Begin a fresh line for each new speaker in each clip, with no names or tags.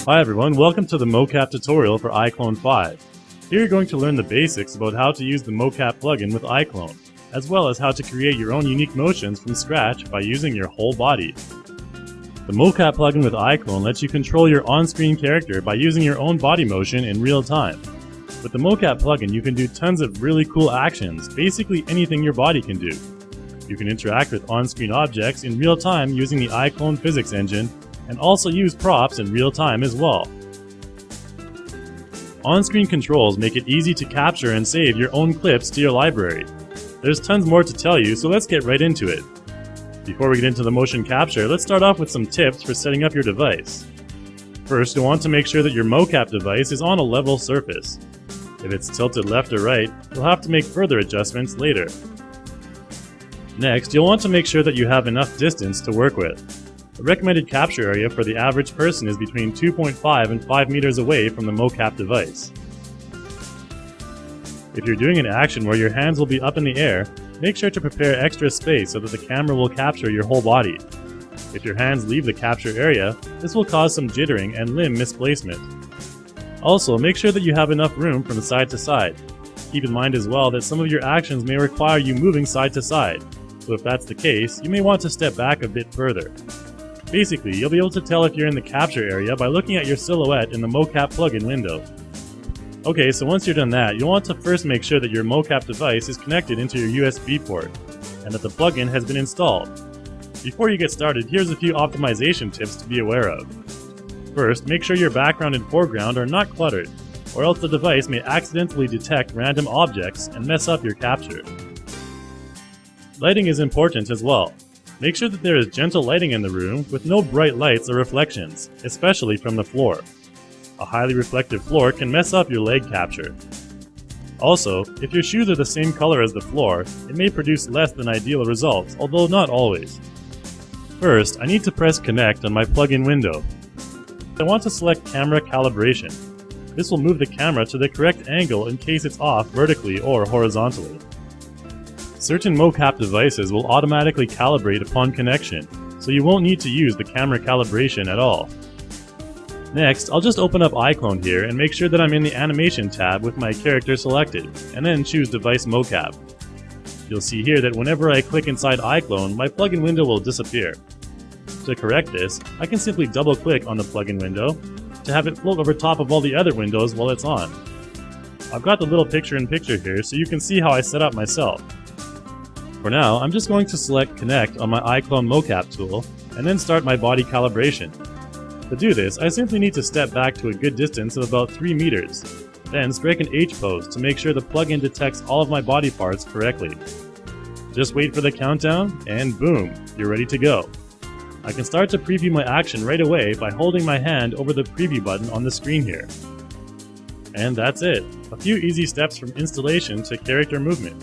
Hi everyone, welcome to the mocap tutorial for iClone5. Here you're going to learn the basics about how to use the mocap plugin with iClone, as well as how to create your own unique motions from scratch by using your whole body. The mocap plugin with iClone lets you control your on-screen character by using your own body motion in real time. With the mocap plugin you can do tons of really cool actions, basically anything your body can do. You can interact with on-screen objects in real time using the iClone physics engine, and also use props in real time as well. On-screen controls make it easy to capture and save your own clips to your library. There's tons more to tell you, so let's get right into it. Before we get into the motion capture, let's start off with some tips for setting up your device. First, you'll want to make sure that your mocap device is on a level surface. If it's tilted left or right, you'll have to make further adjustments later. Next, you'll want to make sure that you have enough distance to work with. The recommended capture area for the average person is between 2.5 and 5 meters away from the mocap device. If you're doing an action where your hands will be up in the air, make sure to prepare extra space so that the camera will capture your whole body. If your hands leave the capture area, this will cause some jittering and limb misplacement. Also, make sure that you have enough room from side to side. Keep in mind as well that some of your actions may require you moving side to side, so if that's the case, you may want to step back a bit further. Basically, you'll be able to tell if you're in the capture area by looking at your silhouette in the mocap plugin window. Okay, so once you're done that, you'll want to first make sure that your mocap device is connected into your USB port, and that the plugin has been installed. Before you get started, here's a few optimization tips to be aware of. First, make sure your background and foreground are not cluttered, or else the device may accidentally detect random objects and mess up your capture. Lighting is important as well. Make sure that there is gentle lighting in the room with no bright lights or reflections, especially from the floor. A highly reflective floor can mess up your leg capture. Also, if your shoes are the same color as the floor, it may produce less than ideal results, although not always. First, I need to press connect on my plugin window. I want to select camera calibration. This will move the camera to the correct angle in case it's off vertically or horizontally. Certain mocap devices will automatically calibrate upon connection, so you won't need to use the camera calibration at all. Next, I'll just open up iClone here and make sure that I'm in the animation tab with my character selected, and then choose device mocap. You'll see here that whenever I click inside iClone, my plugin window will disappear. To correct this, I can simply double click on the plugin window to have it float over top of all the other windows while it's on. I've got the little picture-in-picture here so you can see how I set up myself. For now, I'm just going to select Connect on my iClone mocap tool, and then start my body calibration. To do this, I simply need to step back to a good distance of about 3 meters, then strike an H pose to make sure the plugin detects all of my body parts correctly. Just wait for the countdown, and boom, you're ready to go. I can start to preview my action right away by holding my hand over the preview button on the screen here. And that's it, a few easy steps from installation to character movement.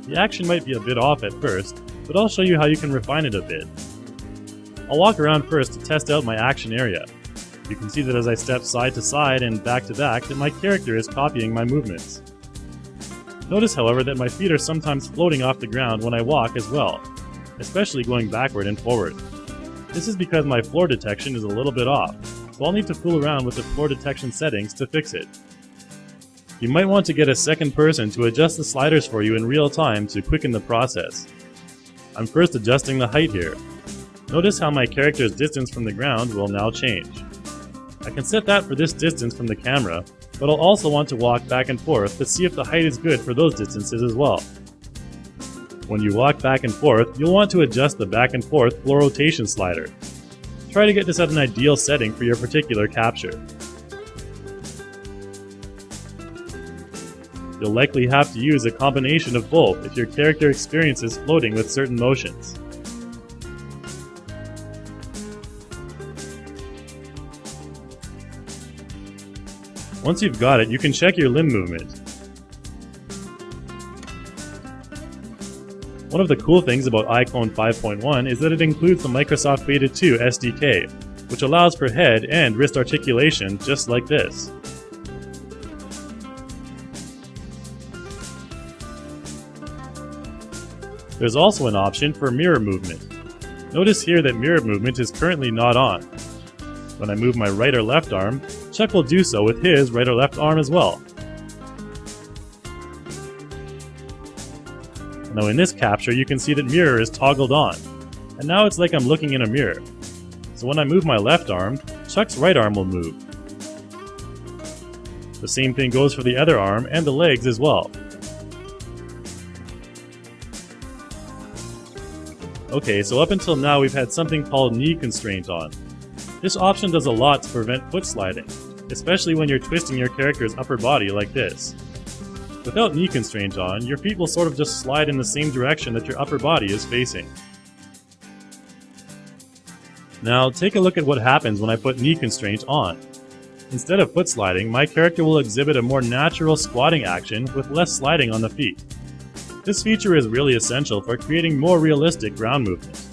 The action might be a bit off at first, but I'll show you how you can refine it a bit. I'll walk around first to test out my action area. You can see that as I step side to side and back to back that my character is copying my movements. Notice however that my feet are sometimes floating off the ground when I walk as well, especially going backward and forward. This is because my floor detection is a little bit off, so I'll need to fool around with the floor detection settings to fix it. You might want to get a second person to adjust the sliders for you in real time to quicken the process. I'm first adjusting the height here. Notice how my character's distance from the ground will now change. I can set that for this distance from the camera, but I'll also want to walk back and forth to see if the height is good for those distances as well. When you walk back and forth, you'll want to adjust the back and forth floor rotation slider. Try to get this at an ideal setting for your particular capture. You'll likely have to use a combination of both if your character experiences floating with certain motions. Once you've got it, you can check your limb movement. One of the cool things about iClone 5.1 is that it includes the Microsoft Beta 2 SDK, which allows for head and wrist articulation just like this. There's also an option for mirror movement. Notice here that mirror movement is currently not on. When I move my right or left arm, Chuck will do so with his right or left arm as well. Now in this capture, you can see that mirror is toggled on, and now it's like I'm looking in a mirror. So when I move my left arm, Chuck's right arm will move. The same thing goes for the other arm and the legs as well. Okay, so up until now we've had something called knee constraint on. This option does a lot to prevent foot sliding, especially when you're twisting your character's upper body like this. Without knee constraint on, your feet will sort of just slide in the same direction that your upper body is facing. Now take a look at what happens when I put knee constraint on. Instead of foot sliding, my character will exhibit a more natural squatting action with less sliding on the feet. This feature is really essential for creating more realistic ground movement.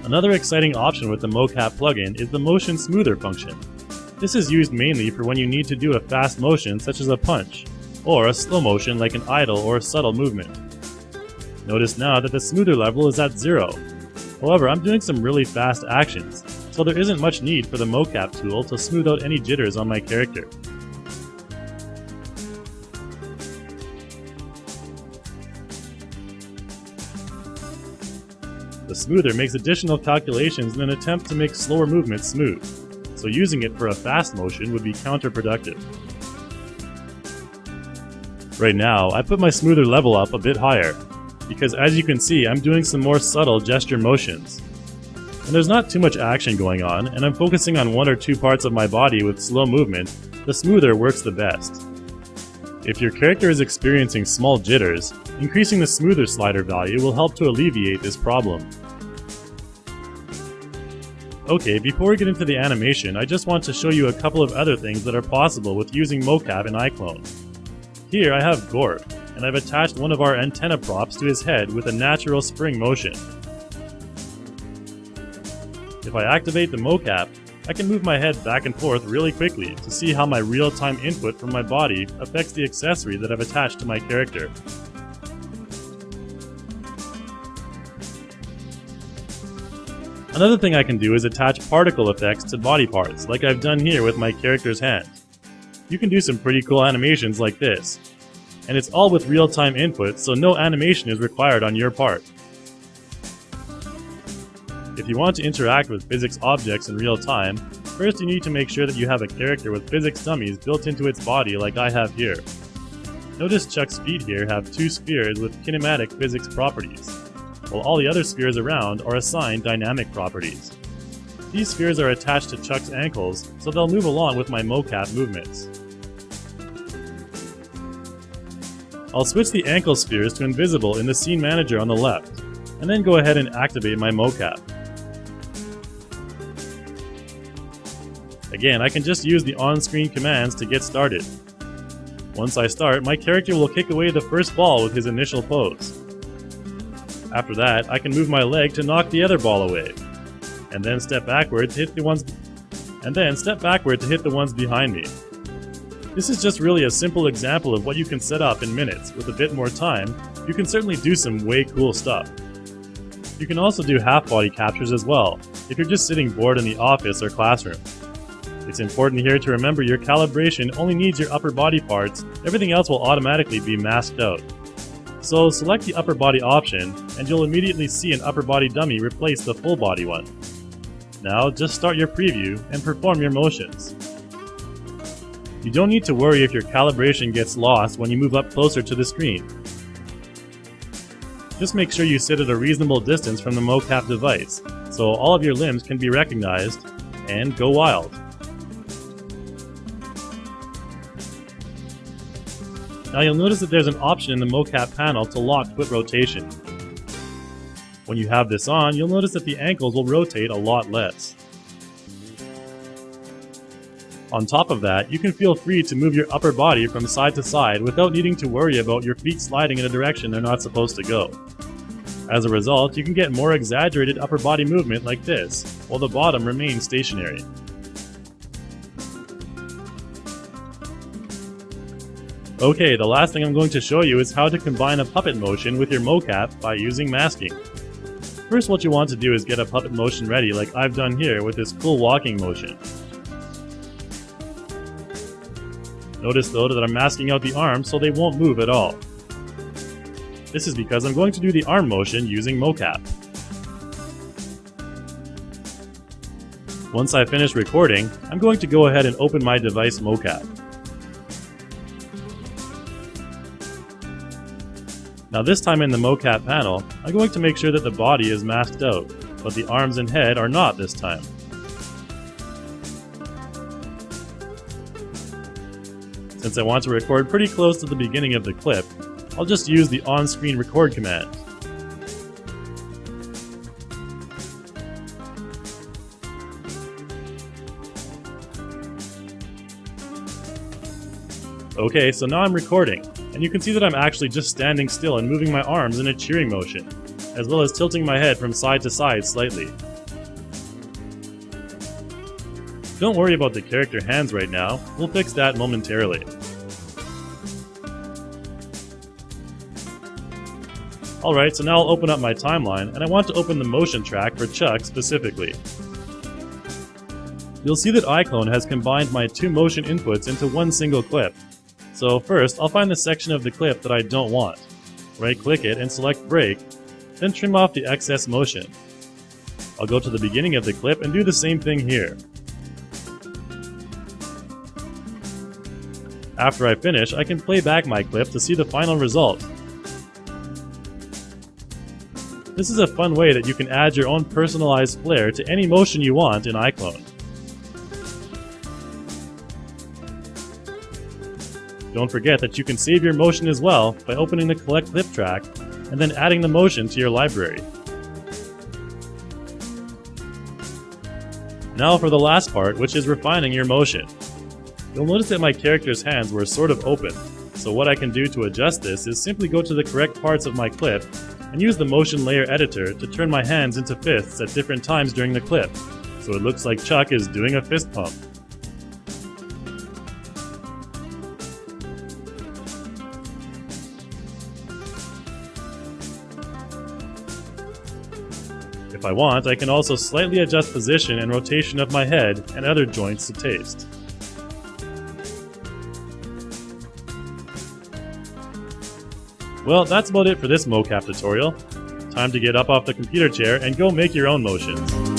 Another exciting option with the mocap plugin is the motion smoother function. This is used mainly for when you need to do a fast motion such as a punch, or a slow motion like an idle or subtle movement. Notice now that the smoother level is at 0. However, I'm doing some really fast actions, so there isn't much need for the mocap tool to smooth out any jitters on my character. The smoother makes additional calculations in an attempt to make slower movements smooth, so using it for a fast motion would be counterproductive. Right now, I put my smoother level up a bit higher, because as you can see, I'm doing some more subtle gesture motions. And there's not too much action going on, and I'm focusing on one or two parts of my body with slow movement, the smoother works the best. If your character is experiencing small jitters, increasing the smoother slider value will help to alleviate this problem. Okay, before we get into the animation, I just want to show you a couple of other things that are possible with using mocap in iClone. Here I have Gorp, and I've attached one of our antenna props to his head with a natural spring motion. If I activate the mocap, I can move my head back and forth really quickly to see how my real-time input from my body affects the accessory that I've attached to my character. Another thing I can do is attach particle effects to body parts, like I've done here with my character's hand. You can do some pretty cool animations like this. And it's all with real-time input, so no animation is required on your part. If you want to interact with physics objects in real time, first you need to make sure that you have a character with physics dummies built into its body like I have here. Notice Chuck's feet here have two spheres with kinematic physics properties, while all the other spheres around are assigned dynamic properties. These spheres are attached to Chuck's ankles, so they'll move along with my mocap movements. I'll switch the ankle spheres to invisible in the scene manager on the left, and then go ahead and activate my mocap. Again, I can just use the on-screen commands to get started. Once I start, my character will kick away the first ball with his initial pose. After that, I can move my leg to knock the other ball away, and then step backward to hit the ones behind me. This is just really a simple example of what you can set up in minutes. With a bit more time, you can certainly do some way cool stuff. You can also do half-body captures as well, if you're just sitting bored in the office or classroom. It's important here to remember your calibration only needs your upper body parts, everything else will automatically be masked out. So select the upper body option, and you'll immediately see an upper body dummy replace the full body one. Now just start your preview and perform your motions. You don't need to worry if your calibration gets lost when you move up closer to the screen. Just make sure you sit at a reasonable distance from the mocap device, so all of your limbs can be recognized, and go wild. Now you'll notice that there's an option in the mocap panel to lock foot rotation. When you have this on, you'll notice that the ankles will rotate a lot less. On top of that, you can feel free to move your upper body from side to side without needing to worry about your feet sliding in a direction they're not supposed to go. As a result, you can get more exaggerated upper body movement like this, while the bottom remains stationary. Okay, the last thing I'm going to show you is how to combine a puppet motion with your mocap by using masking. first what you want to do is get a puppet motion ready like I've done here with this cool walking motion. Notice though that I'm masking out the arms so they won't move at all. This is because I'm going to do the arm motion using mocap. Once I finish recording, I'm going to go ahead and open my device mocap. Now this time in the mocap panel, I'm going to make sure that the body is masked out, but the arms and head are not this time. Since I want to record pretty close to the beginning of the clip, I'll just use the on-screen record command. Okay, so now I'm recording, and you can see that I'm actually just standing still and moving my arms in a cheering motion, as well as tilting my head from side to side slightly. Don't worry about the character hands right now, we'll fix that momentarily. Alright, so now I'll open up my timeline, and I want to open the motion track for Chuck specifically. You'll see that iClone has combined my two motion inputs into one single clip. So first, I'll find the section of the clip that I don't want. Right-click it and select Break, then trim off the excess motion. I'll go to the beginning of the clip and do the same thing here. After I finish, I can play back my clip to see the final result. This is a fun way that you can add your own personalized flair to any motion you want in iClone. Don't forget that you can save your motion as well by opening the Collect Clip track and then adding the motion to your library. Now for the last part, which is refining your motion. You'll notice that my character's hands were sort of open, so what I can do to adjust this is simply go to the correct parts of my clip and use the motion layer editor to turn my hands into fists at different times during the clip, so it looks like Chuck is doing a fist pump. If I want, I can also slightly adjust position and rotation of my head and other joints to taste. Well, that's about it for this mocap tutorial. Time to get up off the computer chair and go make your own motions.